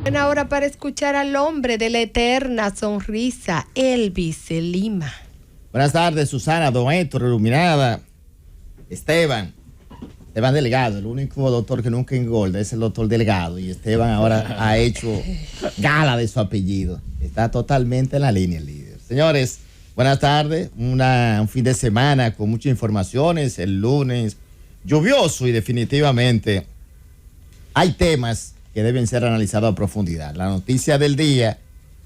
Buena hora para escuchar al hombre de la eterna sonrisa, Elvis Lima. Buenas tardes, Susana, don Héctor, iluminada, Esteban Delgado, el único doctor que nunca engorda es el doctor Delgado, y Esteban ahora ha hecho gala de su apellido. Está totalmente en la línea el líder. Señores, buenas tardes, un fin de semana con muchas informaciones, el lunes lluvioso y definitivamente hay temas que deben ser analizados a profundidad. La noticia del día,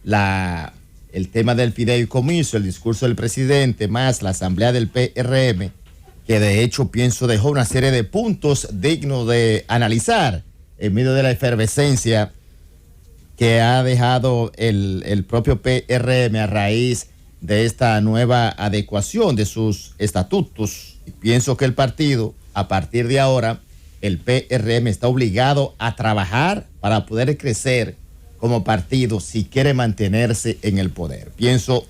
el tema del fideicomiso, el discurso del presidente, más la asamblea del PRM, que de hecho pienso dejó una serie de puntos dignos de analizar en medio de la efervescencia que ha dejado el propio PRM a raíz de esta nueva adecuación de sus estatutos. Y pienso que el partido, a partir de ahora, el PRM está obligado a trabajar para poder crecer como partido si quiere mantenerse en el poder. Pienso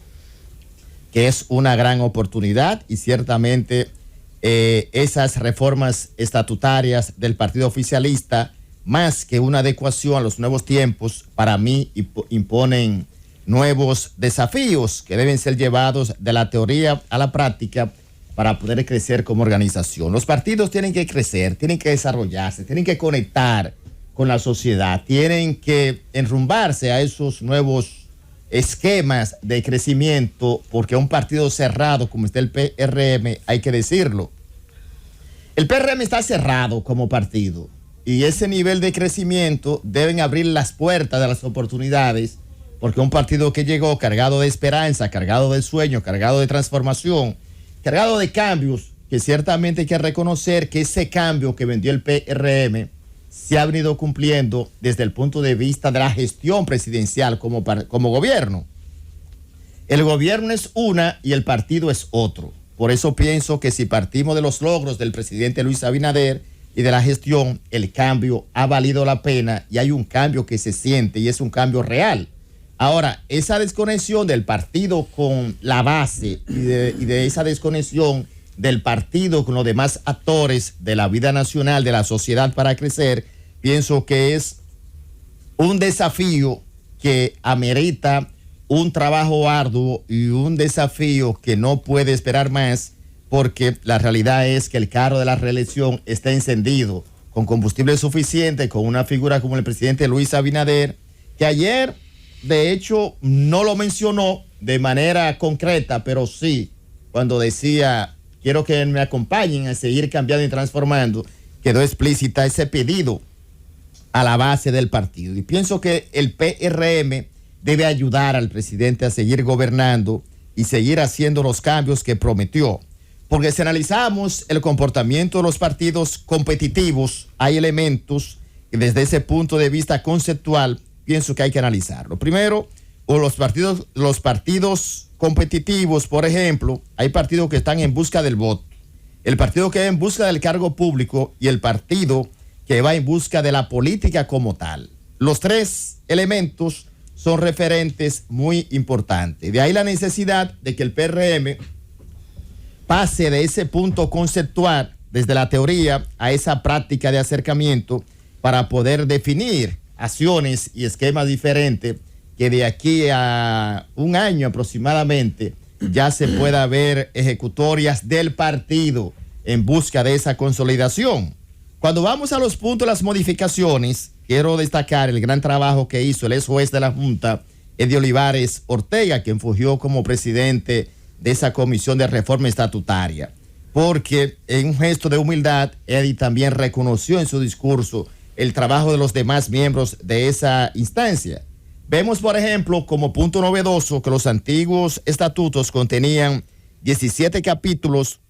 que es una gran oportunidad y ciertamente esas reformas estatutarias del partido oficialista, más que una adecuación a los nuevos tiempos, para mí imponen nuevos desafíos que deben ser llevados de la teoría a la práctica para poder crecer como organización. Los partidos tienen que crecer, tienen que desarrollarse, tienen que conectar con la sociedad, tienen que enrumbarse a esos nuevos esquemas de crecimiento, porque un partido cerrado como está el PRM, hay que decirlo, el PRM está cerrado como partido y ese nivel de crecimiento deben abrir las puertas de las oportunidades, porque un partido que llegó cargado de esperanza, cargado de sueño, cargado de transformación, cargado de cambios, que ciertamente hay que reconocer que ese cambio que vendió el PRM se ha venido cumpliendo desde el punto de vista de la gestión presidencial como gobierno. El gobierno es una y el partido es otro. Por eso pienso que si partimos de los logros del presidente Luis Abinader y de la gestión, el cambio ha valido la pena y hay un cambio que se siente y es un cambio real. Ahora, esa desconexión del partido con la base y de esa desconexión del partido con los demás actores de la vida nacional, de la sociedad para crecer, pienso que es un desafío que amerita un trabajo arduo y un desafío que no puede esperar más, porque la realidad es que el carro de la reelección está encendido con combustible suficiente, con una figura como el presidente Luis Abinader, que ayer de hecho no lo mencionó de manera concreta, pero sí cuando decía quiero que me acompañen a seguir cambiando y transformando, quedó explícita ese pedido a la base del partido. Y pienso que el PRM debe ayudar al presidente a seguir gobernando y seguir haciendo los cambios que prometió. Porque si analizamos el comportamiento de los partidos competitivos, hay elementos que desde ese punto de vista conceptual pienso que hay que analizarlo. Primero, los partidos competitivos, por ejemplo, hay partidos que están en busca del voto, el partido que va en busca del cargo público y el partido que va en busca de la política como tal. Los tres elementos son referentes muy importantes. De ahí la necesidad de que el PRM pase de ese punto conceptual, desde la teoría, a esa práctica de acercamiento para poder definir acciones y esquemas diferentes que de aquí a un año aproximadamente ya se pueda ver ejecutorias del partido en busca de esa consolidación. Cuando vamos a los puntos de las modificaciones, quiero destacar el gran trabajo que hizo el ex juez de la Junta, Eddie Olivares Ortega, quien fungió como presidente de esa comisión de reforma estatutaria, porque en un gesto de humildad, Eddie también reconoció en su discurso el trabajo de los demás miembros de esa instancia. Vemos, por ejemplo, como punto novedoso que los antiguos estatutos contenían 17 capítulos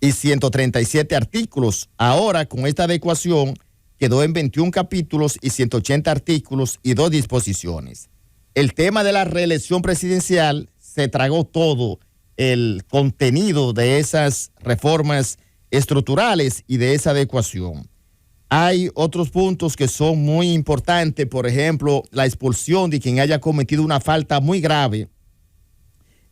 y 137 artículos. Ahora, con esta adecuación, quedó en 21 capítulos y 180 artículos y 2 disposiciones. El tema de la reelección presidencial se tragó todo el contenido de esas reformas estructurales y de esa adecuación. Hay otros puntos que son muy importantes, por ejemplo, la expulsión de quien haya cometido una falta muy grave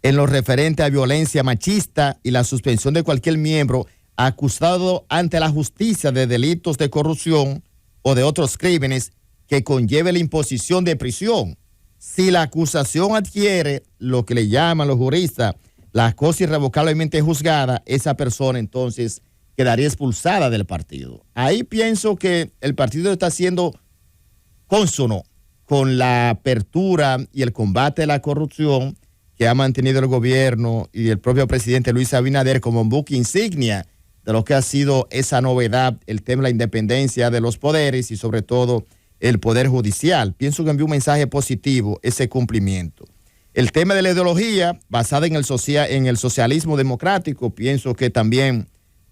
en lo referente a violencia machista y la suspensión de cualquier miembro acusado ante la justicia de delitos de corrupción o de otros crímenes que conlleve la imposición de prisión. Si la acusación adquiere lo que le llaman los juristas la cosa irrevocablemente juzgada, esa persona entonces quedaría expulsada del partido. Ahí pienso que el partido está siendo cónsono con la apertura y el combate a la corrupción que ha mantenido el gobierno y el propio presidente Luis Abinader como un buque insignia de lo que ha sido esa novedad, el tema de la independencia de los poderes y sobre todo el poder judicial. Pienso que envió un mensaje positivo ese cumplimiento. El tema de la ideología basada en el socialismo democrático, pienso que también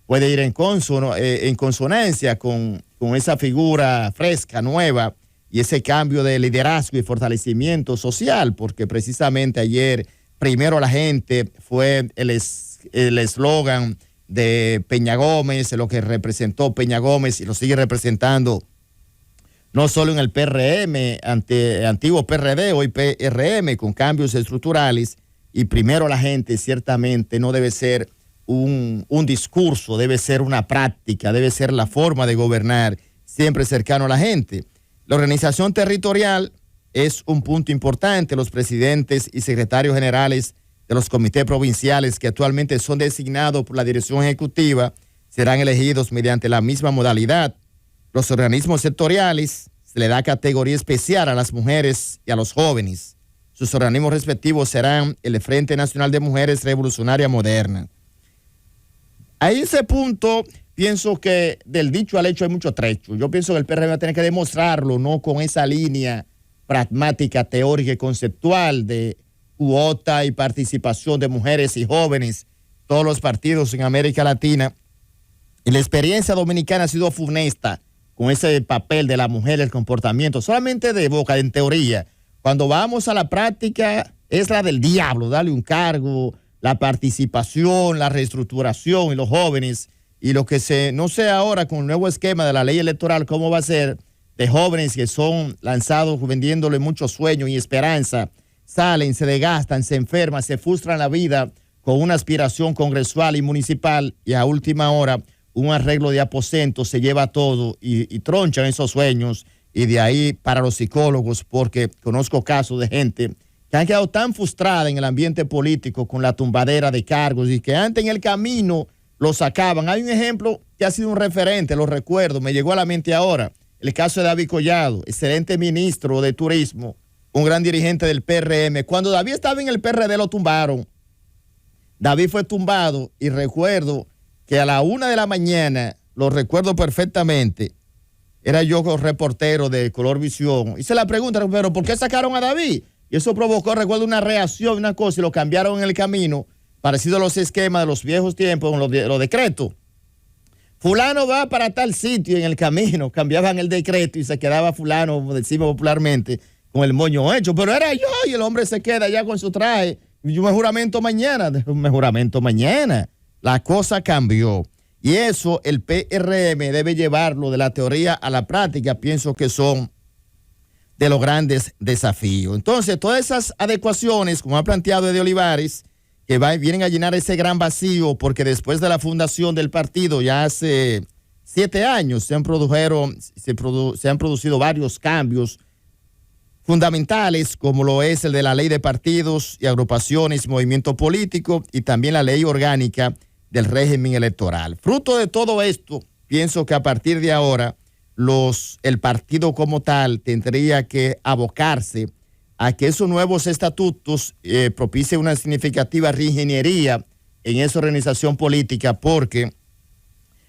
puede ir en consonancia con esa figura fresca, nueva, y ese cambio de liderazgo y fortalecimiento social, porque precisamente ayer, primero la gente, fue el eslogan de Peña Gómez, lo que representó Peña Gómez y lo sigue representando no solo en el PRM, antiguo PRD, hoy PRM, con cambios estructurales, y primero la gente ciertamente no debe ser un discurso, debe ser una práctica, debe ser la forma de gobernar siempre cercano a la gente. La organización territorial es un punto importante. Los presidentes y secretarios generales de los comités provinciales que actualmente son designados por la dirección ejecutiva serán elegidos mediante la misma modalidad. Los organismos sectoriales se le da categoría especial a las mujeres y a los jóvenes. Sus organismos respectivos serán el Frente Nacional de Mujeres Revolucionaria Moderna. A ese punto, pienso que del dicho al hecho hay mucho trecho. Yo pienso que el PRM va a tener que demostrarlo, no con esa línea pragmática, teórica y conceptual de cuota y participación de mujeres y jóvenes, todos los partidos en América Latina. Y la experiencia dominicana ha sido funesta con ese papel de la mujer, el comportamiento, solamente de boca, en teoría. Cuando vamos a la práctica, es la del diablo, darle un cargo, la participación, la reestructuración y los jóvenes, y lo que no sé ahora con el nuevo esquema de la ley electoral, cómo va a ser de jóvenes que son lanzados vendiéndole muchos sueños y esperanza, salen, se desgastan, se enferman, se frustran la vida con una aspiración congresual y municipal, y a última hora un arreglo de aposentos se lleva todo y tronchan esos sueños, y de ahí para los psicólogos, porque conozco casos de gente que han quedado tan frustrada en el ambiente político con la tumbadera de cargos y que antes en el camino lo sacaban. Hay un ejemplo que ha sido un referente, lo recuerdo, me llegó a la mente ahora, el caso de David Collado, excelente ministro de Turismo, un gran dirigente del PRM. Cuando David estaba en el PRD lo tumbaron. David fue tumbado y recuerdo que a la 1 de la mañana, lo recuerdo perfectamente, era yo reportero de Color Visión, hice la pregunta, pero ¿por qué sacaron a David? Y eso provocó, recuerdo, una reacción, una cosa, y lo cambiaron en el camino, parecido a los esquemas de los viejos tiempos, los decretos. Fulano va para tal sitio, y en el camino cambiaban el decreto y se quedaba fulano, como decimos popularmente, con el moño hecho, pero era yo, y el hombre se queda ya con su traje. Y yo me juramento mañana. La cosa cambió. Y eso el PRM debe llevarlo de la teoría a la práctica. Pienso que son de los grandes desafíos. Entonces, todas esas adecuaciones, como ha planteado Eddie Olivares, que vienen a llenar ese gran vacío, porque después de la fundación del partido, ya hace 7 años, se han producido varios cambios fundamentales, como lo es el de la ley de partidos y agrupaciones y movimiento político, y también la ley orgánica del régimen electoral. Fruto de todo esto, pienso que a partir de ahora, el partido como tal tendría que abocarse a que esos nuevos estatutos propicien una significativa reingeniería en esa organización política, porque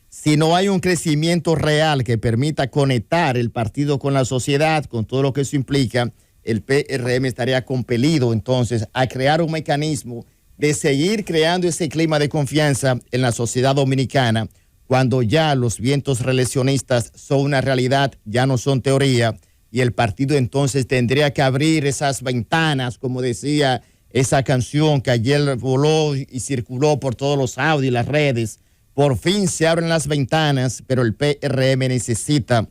si no hay un crecimiento real que permita conectar el partido con la sociedad, con todo lo que eso implica, el PRM estaría compelido entonces a crear un mecanismo de seguir creando ese clima de confianza en la sociedad dominicana, cuando ya los vientos reeleccionistas son una realidad, ya no son teoría, y el partido entonces tendría que abrir esas ventanas, como decía esa canción que ayer voló y circuló por todos los audios y las redes. Por fin se abren las ventanas, pero el PRM necesita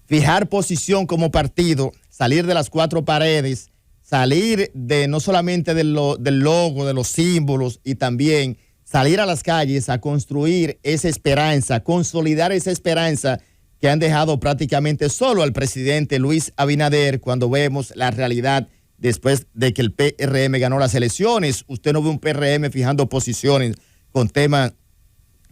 fijar posición como partido, salir de las 4 paredes, salir de no solamente del logo, de los símbolos, y también salir a las calles a construir esa esperanza, consolidar esa esperanza que han dejado prácticamente solo al presidente Luis Abinader cuando vemos la realidad después de que el PRM ganó las elecciones. Usted no ve un PRM fijando posiciones con temas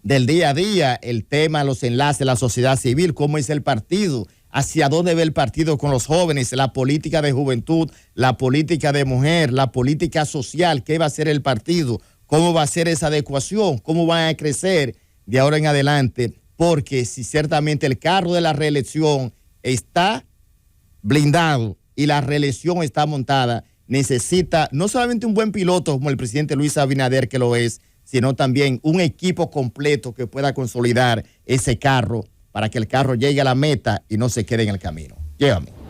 del día a día, el tema, los enlaces de la sociedad civil, cómo es el partido, hacia dónde ve el partido con los jóvenes, la política de juventud, la política de mujer, la política social, qué va a hacer el partido, cómo va a ser esa adecuación, cómo van a crecer de ahora en adelante, porque si ciertamente el carro de la reelección está blindado y la reelección está montada, necesita no solamente un buen piloto como el presidente Luis Abinader, que lo es, sino también un equipo completo que pueda consolidar ese carro para que el carro llegue a la meta y no se quede en el camino. Llévame.